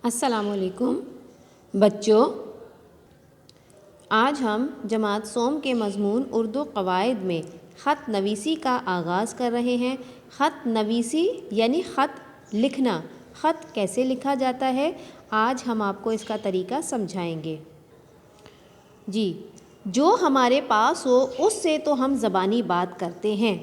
السلام علیکم بچوں، آج ہم جماعت سوم کے مضمون اردو قواعد میں خط نویسی کا آغاز کر رہے ہیں۔ خط نویسی یعنی خط لکھنا۔ خط کیسے لکھا جاتا ہے، آج ہم آپ کو اس کا طریقہ سمجھائیں گے۔ جی، جو ہمارے پاس ہو اس سے تو ہم زبانی بات کرتے ہیں،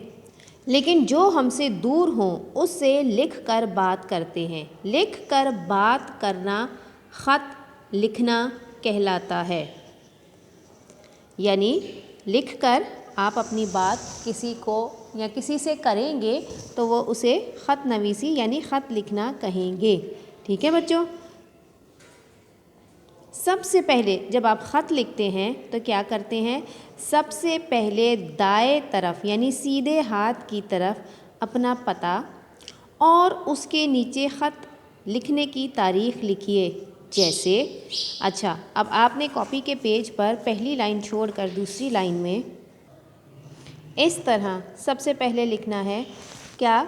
لیکن جو ہم سے دور ہوں اس سے لکھ کر بات کرتے ہیں۔ لکھ کر بات کرنا خط لکھنا کہلاتا ہے۔ یعنی لکھ کر آپ اپنی بات کسی کو یا کسی سے کریں گے تو وہ اسے خط نویسی یعنی خط لکھنا کہیں گے۔ ٹھیک ہے بچوں؟ سب سے پہلے جب آپ خط لکھتے ہیں تو کیا کرتے ہیں؟ سب سے پہلے دائیں طرف یعنی سیدھے ہاتھ کی طرف اپنا پتہ اور اس کے نیچے خط لکھنے کی تاریخ لکھیے۔ جیسے اب آپ نے کاپی کے پیج پر پہلی لائن چھوڑ کر دوسری لائن میں اس طرح سب سے پہلے لکھنا ہے کیا؟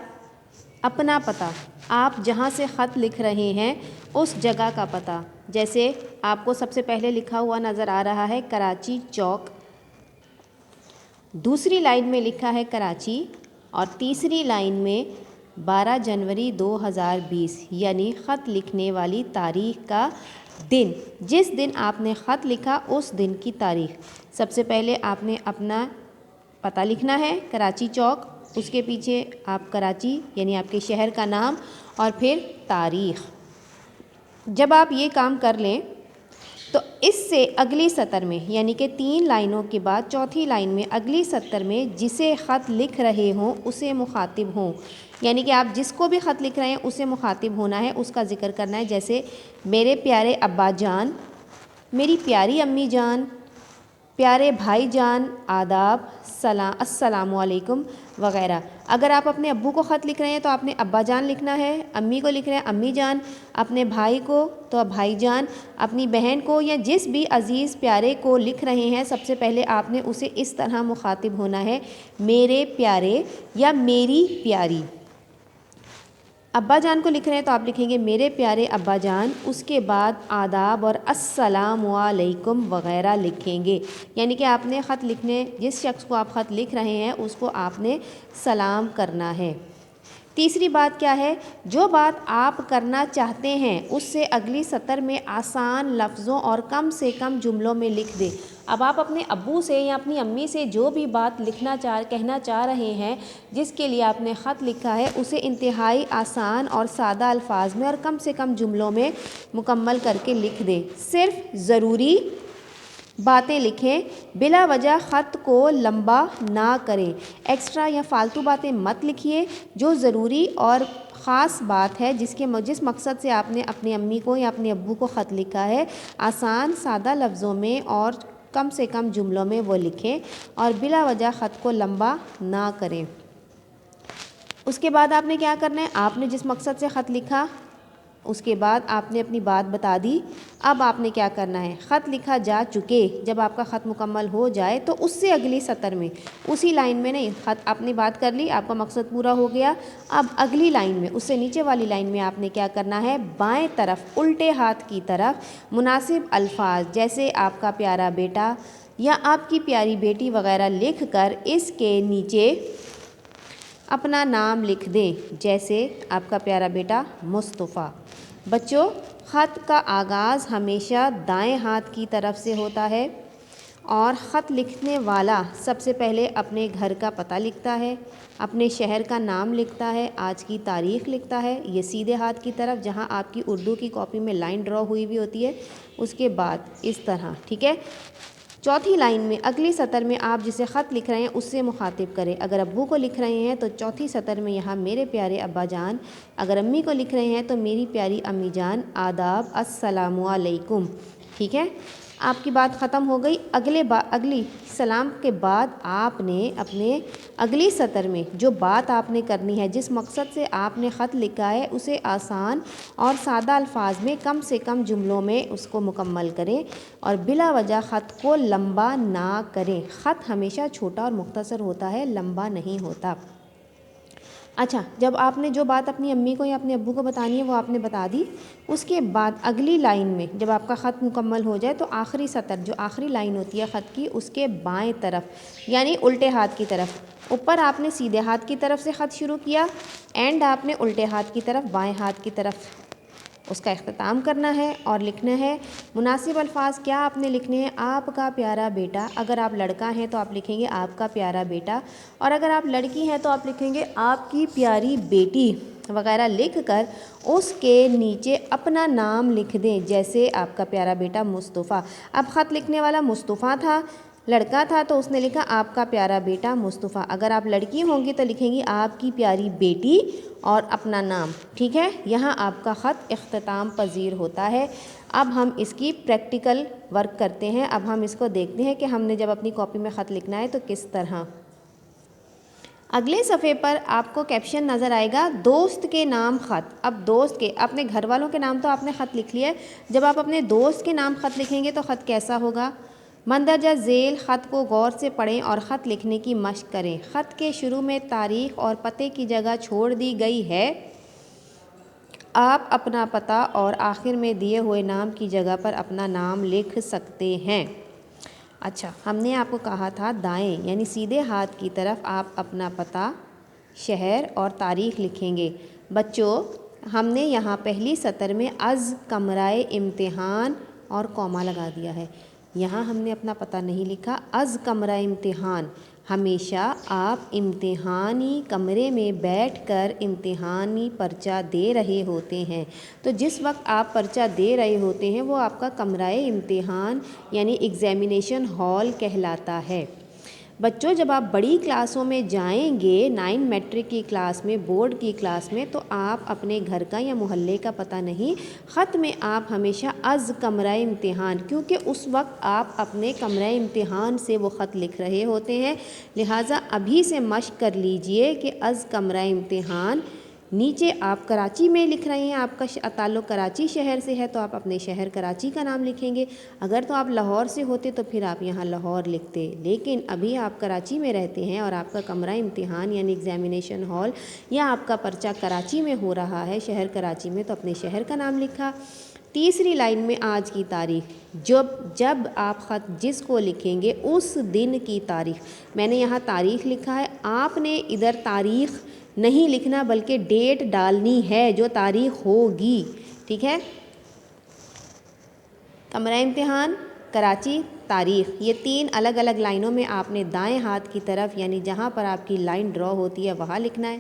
اپنا پتہ، آپ جہاں سے خط لکھ رہے ہیں اس جگہ کا پتہ۔ جیسے آپ کو سب سے پہلے لکھا ہوا نظر آ رہا ہے کراچی چوک، دوسری لائن میں لکھا ہے کراچی، اور تیسری لائن میں 12 جنوری 2020 یعنی خط لکھنے والی تاریخ کا دن، جس دن آپ نے خط لکھا اس دن کی تاریخ۔ سب سے پہلے آپ نے اپنا پتہ لکھنا ہے کراچی چوک، اس کے پیچھے آپ کراچی یعنی آپ کے شہر کا نام اور پھر تاریخ۔ جب آپ یہ کام کر لیں تو اس سے اگلی سطر میں یعنی کہ 3 لائنوں کے بعد چوتھی لائن میں اگلی سطر میں جسے خط لکھ رہے ہوں اسے مخاطب ہوں، یعنی کہ آپ جس کو بھی خط لکھ رہے ہیں اسے مخاطب ہونا ہے، اس کا ذکر کرنا ہے۔ جیسے میرے پیارے ابا جان، میری پیاری امی جان، پیارے بھائی جان، آداب، السلام علیکم وغیرہ۔ اگر آپ اپنے ابو کو خط لکھ رہے ہیں تو آپ نے ابا جان لکھنا ہے، امی کو لکھ رہے ہیں امی جان، اپنے بھائی کو تو بھائی جان، اپنی بہن کو یا جس بھی عزیز پیارے کو لکھ رہے ہیں سب سے پہلے آپ نے اسے اس طرح مخاطب ہونا ہے، میرے پیارے یا میری پیاری۔ ابا جان کو لکھ رہے ہیں تو آپ لکھیں گے میرے پیارے ابا جان، اس کے بعد آداب اور السلام علیکم وغیرہ لکھیں گے، یعنی کہ آپ نے خط لکھنے جس شخص کو آپ خط لکھ رہے ہیں اس کو آپ نے سلام کرنا ہے۔ تیسری بات کیا ہے؟ جو بات آپ کرنا چاہتے ہیں اس سے اگلی سطر میں آسان لفظوں اور کم سے کم جملوں میں لکھ دیں۔ اب آپ اپنے ابو سے یا اپنی امی سے جو بھی بات کہنا چاہ رہے ہیں، جس کے لیے آپ نے خط لکھا ہے، اسے انتہائی آسان اور سادہ الفاظ میں اور کم سے کم جملوں میں مکمل کر کے لکھ دیں۔ صرف ضروری باتیں لکھیں، بلا وجہ خط کو لمبا نہ کریں۔ ایکسٹرا یا فالتو باتیں مت لکھیے۔ جو ضروری اور خاص بات ہے جس مقصد سے آپ نے اپنی امی کو یا اپنے ابو کو خط لکھا ہے، آسان سادہ لفظوں میں اور کم سے کم جملوں میں وہ لکھیں اور بلا وجہ خط کو لمبا نہ کریں۔ اس کے بعد آپ نے کیا کرنا ہے؟ آپ نے جس مقصد سے خط لکھا اس کے بعد آپ نے اپنی بات بتا دی۔ اب آپ نے کیا کرنا ہے؟ خط لکھا جا چکے، جب آپ کا خط مکمل ہو جائے تو اس سے اگلی سطر میں اسی لائن میں نہیں، خط اپنی بات کر لی، آپ کا مقصد پورا ہو گیا، اب اگلی لائن میں اس سے نیچے والی لائن میں آپ نے کیا کرنا ہے؟ بائیں طرف الٹے ہاتھ کی طرف مناسب الفاظ جیسے آپ کا پیارا بیٹا یا آپ کی پیاری بیٹی وغیرہ لکھ کر اس کے نیچے اپنا نام لکھ دیں۔ جیسے آپ کا پیارا بیٹا مصطفیٰ۔ بچوں، خط کا آغاز ہمیشہ دائیں ہاتھ کی طرف سے ہوتا ہے اور خط لکھنے والا سب سے پہلے اپنے گھر کا پتہ لکھتا ہے، اپنے شہر کا نام لکھتا ہے، آج کی تاریخ لکھتا ہے، یہ سیدھے ہاتھ کی طرف جہاں آپ کی اردو کی کاپی میں لائن ڈرا ہوئی ہوئی ہوتی ہے، اس کے بعد اس طرح، ٹھیک ہے؟ چوتھی لائن میں اگلی سطر میں آپ جسے خط لکھ رہے ہیں اس سے مخاطب کریں۔ اگر ابو کو لکھ رہے ہیں تو چوتھی سطر میں یہاں میرے پیارے ابا جان، اگر امی کو لکھ رہے ہیں تو میری پیاری امی جان، آداب، السلام علیکم۔ ٹھیک ہے؟ آپ کی بات ختم ہو گئی۔ اگلی سلام کے بعد آپ نے اپنے اگلی سطر میں جو بات آپ نے کرنی ہے، جس مقصد سے آپ نے خط لکھا ہے، اسے آسان اور سادہ الفاظ میں کم سے کم جملوں میں اس کو مکمل کریں اور بلا وجہ خط کو لمبا نہ کریں۔ خط ہمیشہ چھوٹا اور مختصر ہوتا ہے، لمبا نہیں ہوتا۔ اچھا، جب آپ نے جو بات اپنی امی کو یا اپنے ابو کو بتانی ہے وہ آپ نے بتا دی، اس کے بعد اگلی لائن میں جب آپ کا خط مکمل ہو جائے تو آخری سطر جو آخری لائن ہوتی ہے خط کی، اس کے بائیں طرف یعنی الٹے ہاتھ کی طرف، اوپر آپ نے سیدھے ہاتھ کی طرف سے خط شروع کیا، اینڈ آپ نے الٹے ہاتھ کی طرف بائیں ہاتھ کی طرف اس کا اختتام کرنا ہے اور لکھنا ہے مناسب الفاظ کیا آپ نے لکھنے ہیں، آپ کا پیارا بیٹا، اگر آپ لڑکا ہیں تو آپ لکھیں گے آپ کا پیارا بیٹا، اور اگر آپ لڑکی ہیں تو آپ لکھیں گے آپ کی پیاری بیٹی وغیرہ لکھ کر اس کے نیچے اپنا نام لکھ دیں، جیسے آپ کا پیارا بیٹا مصطفیٰ۔ اب خط لکھنے والا مصطفیٰ تھا، لڑکا تھا تو اس نے لکھا آپ کا پیارا بیٹا مصطفیٰ، اگر آپ لڑکی ہوں گی تو لکھیں گی آپ کی پیاری بیٹی اور اپنا نام، ٹھیک ہے، یہاں آپ کا خط اختتام پذیر ہوتا ہے۔ اب ہم اس کی پریکٹیکل ورک کرتے ہیں، اب ہم اس کو دیکھتے ہیں کہ ہم نے جب اپنی کاپی میں خط لکھنا ہے تو کس طرح۔ اگلے صفحے پر آپ کو کیپشن نظر آئے گا دوست کے نام خط۔ اب دوست کے، اپنے گھر والوں کے نام تو آپ نے خط لکھ لیا ہے، جب آپ اپنے دوست کے نام خط لکھیں گے تو خط کیسا ہوگا؟ مندرجہ ذیل خط کو غور سے پڑھیں اور خط لکھنے کی مشق کریں۔ خط کے شروع میں تاریخ اور پتے کی جگہ چھوڑ دی گئی ہے، آپ اپنا پتہ اور آخر میں دیے ہوئے نام کی جگہ پر اپنا نام لکھ سکتے ہیں۔ اچھا، ہم نے آپ کو کہا تھا دائیں یعنی سیدھے ہاتھ کی طرف آپ اپنا پتہ، شہر اور تاریخ لکھیں گے۔ بچوں، ہم نے یہاں پہلی سطر میں از کمرۂ امتحان اور کوما لگا دیا ہے، یہاں ہم نے اپنا پتہ نہیں لکھا۔ از کمرۂ امتحان، ہمیشہ آپ امتحانی کمرے میں بیٹھ کر امتحانی پرچہ دے رہے ہوتے ہیں، تو جس وقت آپ پرچہ دے رہے ہوتے ہیں وہ آپ کا کمرۂ امتحان یعنی ایگزامینیشن ہال کہلاتا ہے۔ بچوں، جب آپ بڑی کلاسوں میں جائیں گے، 9 میٹرک کی کلاس میں، بورڈ کی کلاس میں، تو آپ اپنے گھر کا یا محلے کا پتہ نہیں، خط میں آپ ہمیشہ از کمرۂ امتحان، کیونکہ اس وقت آپ اپنے کمرۂ امتحان سے وہ خط لکھ رہے ہوتے ہیں، لہٰذا ابھی سے مشق کر لیجئے کہ از کمرۂ امتحان، نیچے آپ کراچی میں لکھ رہے ہیں، آپ کا تعلق کراچی شہر سے ہے تو آپ اپنے شہر کراچی کا نام لکھیں گے، اگر تو آپ لاہور سے ہوتے تو پھر آپ یہاں لاہور لکھتے، لیکن ابھی آپ کراچی میں رہتے ہیں اور آپ کا کمرہ امتحان یعنی ایگزامینیشن ہال یا آپ کا پرچہ کراچی میں ہو رہا ہے، شہر کراچی میں، تو اپنے شہر کا نام لکھا۔ تیسری لائن میں آج کی تاریخ، جب آپ خط جس کو لکھیں گے اس دن کی تاریخ، میں نے یہاں تاریخ لکھا ہے، آپ نے ادھر تاریخ نہیں لکھنا بلکہ ڈیٹ ڈالنی ہے جو تاریخ ہوگی، ٹھیک ہے۔ کمرہ امتحان، کراچی، تاریخ، یہ 3 الگ الگ لائنوں میں آپ نے دائیں ہاتھ کی طرف یعنی جہاں پر آپ کی لائن ڈرا ہوتی ہے وہاں لکھنا ہے۔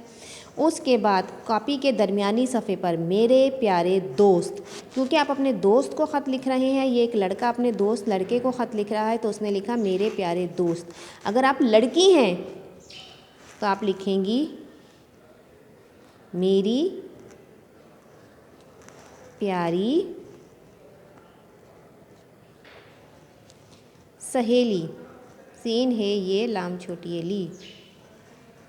اس کے بعد کاپی کے درمیانی صفحے پر میرے پیارے دوست، کیونکہ آپ اپنے دوست کو خط لکھ رہے ہیں، یہ ایک لڑکا اپنے دوست لڑکے کو خط لکھ رہا ہے تو اس نے لکھا میرے پیارے دوست۔ اگر آپ لڑکی ہیں تو آپ لکھیں گی میری پیاری سہیلی، سین ہے یہ لام چھوٹی ہے لی۔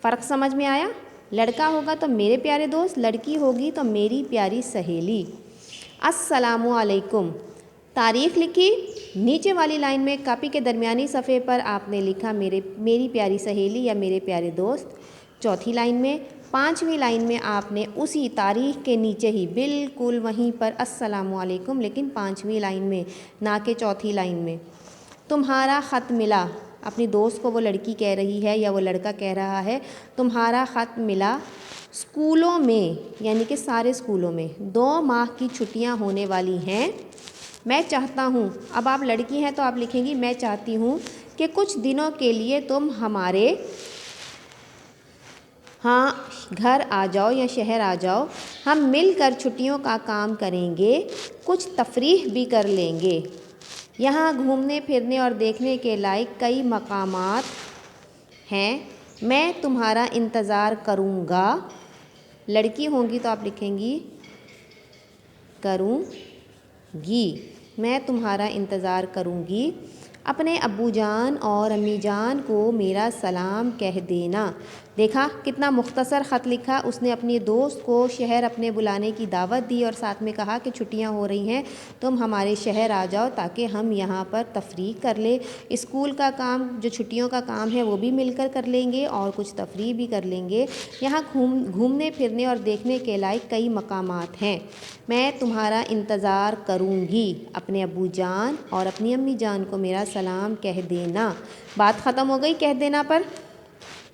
فرق سمجھ میں آیا؟ لڑکا ہوگا تو میرے پیارے دوست، لڑکی ہوگی تو میری پیاری سہیلی۔ السلام علیکم، تاریخ لکھی، نیچے والی لائن میں کاپی کے درمیانی صفحے پر آپ نے لکھا میری پیاری سہیلی یا میرے پیارے دوست۔ چوتھی لائن میں، 5ویں لائن میں آپ نے اسی تاریخ کے نیچے ہی بالکل وہیں پر السلام علیکم، لیکن 5ویں لائن میں نہ کہ چوتھی لائن میں۔ تمہارا خط ملا، اپنی دوست کو وہ لڑکی کہہ رہی ہے یا وہ لڑکا کہہ رہا ہے تمہارا خط ملا، اسکولوں میں یعنی کہ سارے اسکولوں میں 2 ماہ کی چھٹیاں ہونے والی ہیں، میں چاہتا ہوں، اب آپ لڑکی ہیں تو آپ لکھیں گی میں چاہتی ہوں کہ کچھ دنوں کے لیے تم ہمارے ہاں گھر آ جاؤ یا شہر آ جاؤ، ہم مل کر چھٹیوں کا کام کریں گے، کچھ تفریح بھی کر لیں گے، یہاں گھومنے پھرنے اور دیکھنے کے لائق کئی مقامات ہیں، میں تمہارا انتظار کروں گا، لڑکی ہوں گی تو آپ لکھیں گی کروں گی، میں تمہارا انتظار کروں گی، اپنے ابو جان اور امی جان کو میرا سلام کہہ دینا۔ دیکھا کتنا مختصر خط لکھا اس نے، اپنی دوست کو شہر اپنے بلانے کی دعوت دی اور ساتھ میں کہا کہ چھٹیاں ہو رہی ہیں، تم ہمارے شہر آ جاؤ تاکہ ہم یہاں پر تفریح کر لیں، اسکول کا کام جو چھٹیوں کا کام ہے وہ بھی مل کر کر لیں گے اور کچھ تفریح بھی کر لیں گے۔ یہاں گھومنے پھرنے اور دیکھنے کے لائق کئی مقامات ہیں، میں تمہارا انتظار کروں گی۔ اپنے ابو جان اور اپنی امی جان کو میرا سلام کہہ دینا۔ بات ختم ہو گئی کہہ دینا پر،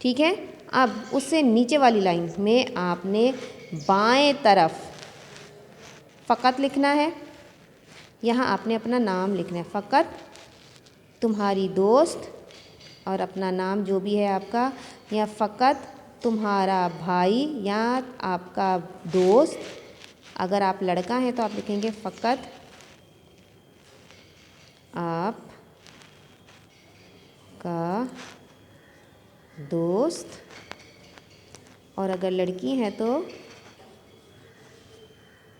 ٹھیک ہے۔ اب اس سے نیچے والی لائن میں آپ نے بائیں طرف فقط لکھنا ہے، یہاں آپ نے اپنا نام لکھنا ہے، فقط تمہاری دوست اور اپنا نام جو بھی ہے آپ کا، یا فقط تمہارا بھائی یا آپ کا دوست، اگر آپ لڑکا ہیں تو آپ لکھیں گے فقط آپ کا دوست، اور اگر لڑکی ہیں تو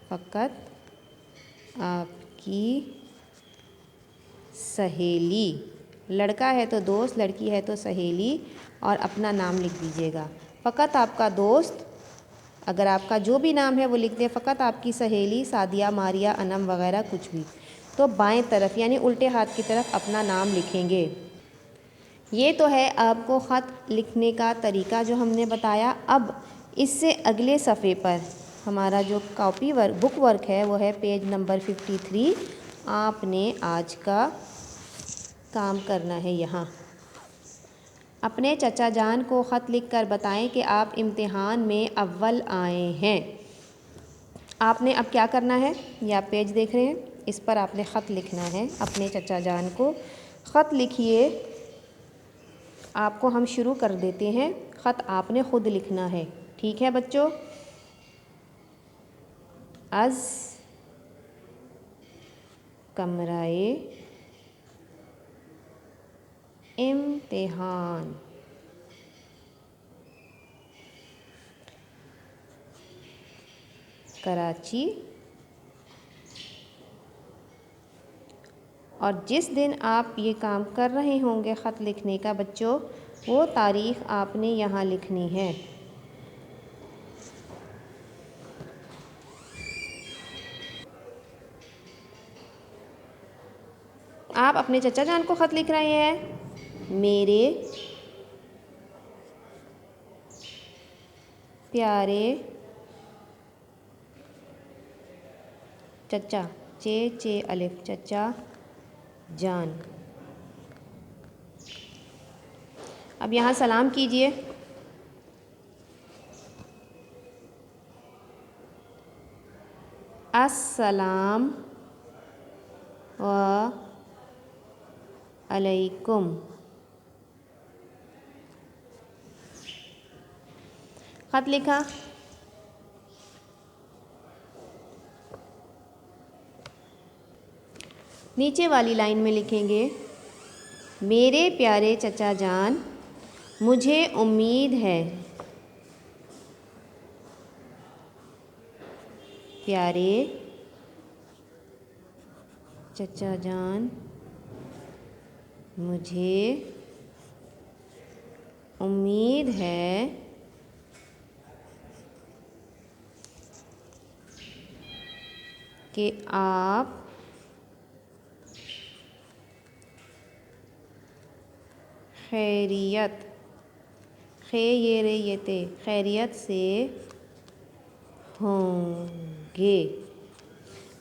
فقط آپ کی سہیلی، لڑکا ہے تو دوست، لڑکی ہے تو سہیلی، اور اپنا نام لکھ دیجیے گا۔ فقط آپ کا دوست، اگر آپ کا جو بھی نام ہے وہ لکھ دیں، فقط آپ کی سہیلی سعدیہ، ماریہ، انم وغیرہ کچھ بھی، تو بائیں طرف یعنی الٹے ہاتھ کی طرف اپنا نام لکھیں گے۔ یہ تو ہے آپ کو خط لکھنے کا طریقہ جو ہم نے بتایا۔ اب اس سے اگلے صفحے پر ہمارا جو کاپی ورک بک ورک ہے وہ ہے پیج نمبر 53۔ آپ نے آج کا کام کرنا ہے، یہاں اپنے چچا جان کو خط لکھ کر بتائیں کہ آپ امتحان میں اول آئے ہیں۔ آپ نے اب کیا کرنا ہے، یہ آپ پیج دیکھ رہے ہیں، اس پر آپ نے خط لکھنا ہے اپنے چچا جان کو۔ خط لکھیے، آپ کو ہم شروع کر دیتے ہیں، خط آپ نے خود لکھنا ہے، ٹھیک ہے بچوں۔ از کمرۂ امتحان کراچی، اور جس دن آپ یہ کام کر رہے ہوں گے خط لکھنے کا بچوں، وہ تاریخ آپ نے یہاں لکھنی ہے۔ آپ اپنے چچا جان کو خط لکھ رہے ہیں، میرے پیارے چچا، چے الف، چچا جان۔ اب یہاں سلام کیجئے۔ السلام علیکم۔ خط لکھا، نیچے والی لائن میں لکھیں گے میرے پیارے چچا جان، مجھے امید ہے، پیارے چچا جان، مجھے امید ہے کہ آپ خیریت، خیریت سے ہوں گے۔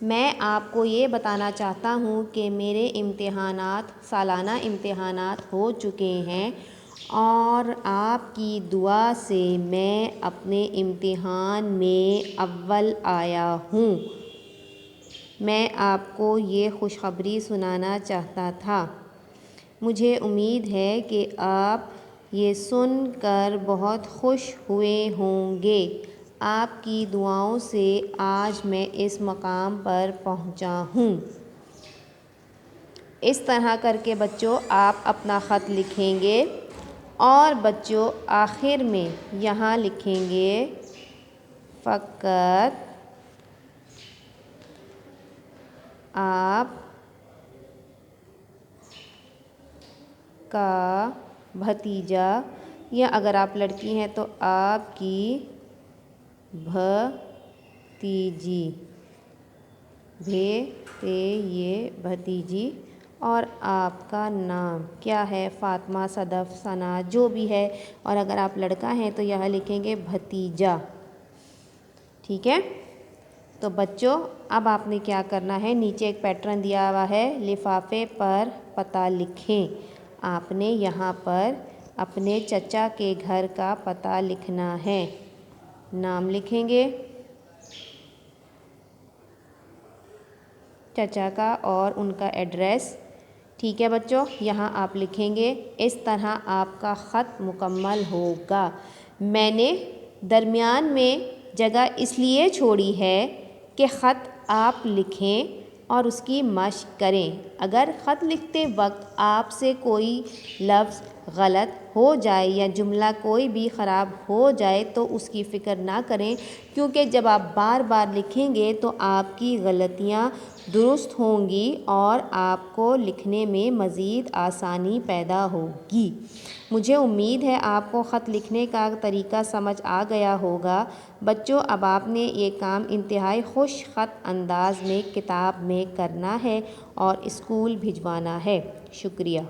میں آپ کو یہ بتانا چاہتا ہوں کہ میرے امتحانات، سالانہ امتحانات ہو چکے ہیں اور آپ کی دعا سے میں اپنے امتحان میں اول آیا ہوں۔ میں آپ کو یہ خوشخبری سنانا چاہتا تھا۔ مجھے امید ہے کہ آپ یہ سن کر بہت خوش ہوئے ہوں گے۔ آپ کی دعاؤں سے آج میں اس مقام پر پہنچا ہوں۔ اس طرح کر کے بچوں آپ اپنا خط لکھیں گے اور بچوں آخر میں یہاں لکھیں گے فقط آپ کا بھتیجا، یا اگر آپ لڑکی ہیں تو آپ کی بھتیجی، یہ بھتیجی، اور آپ کا نام کیا ہے، فاطمہ، صدف، ثنا، جو بھی ہے، اور اگر آپ لڑکا ہیں تو یہاں لکھیں گے بھتیجا، ٹھیک ہے۔ تو بچوں اب آپ نے کیا کرنا ہے، نیچے ایک پیٹرن دیا ہوا ہے، لفافے پر پتہ لکھیں۔ آپ نے یہاں پر اپنے چچا کے گھر کا پتہ لکھنا ہے، نام لکھیں گے چچا کا اور ان کا ایڈریس، ٹھیک ہے بچوں، یہاں آپ لکھیں گے۔ اس طرح آپ کا خط مکمل ہوگا۔ میں نے درمیان میں جگہ اس لیے چھوڑی ہے کہ خط آپ لکھیں اور اس کی مشق کریں۔ اگر خط لکھتے وقت آپ سے کوئی لفظ غلط ہو جائے یا جملہ کوئی بھی خراب ہو جائے تو اس کی فکر نہ کریں، کیونکہ جب آپ بار بار لکھیں گے تو آپ کی غلطیاں درست ہوں گی اور آپ کو لکھنے میں مزید آسانی پیدا ہوگی۔ مجھے امید ہے آپ کو خط لکھنے کا طریقہ سمجھ آ گیا ہوگا۔ بچوں اب آپ نے یہ کام انتہائی خوش خط انداز میں کتاب میں کرنا ہے اور اسکول بھجوانا ہے۔ شکریہ۔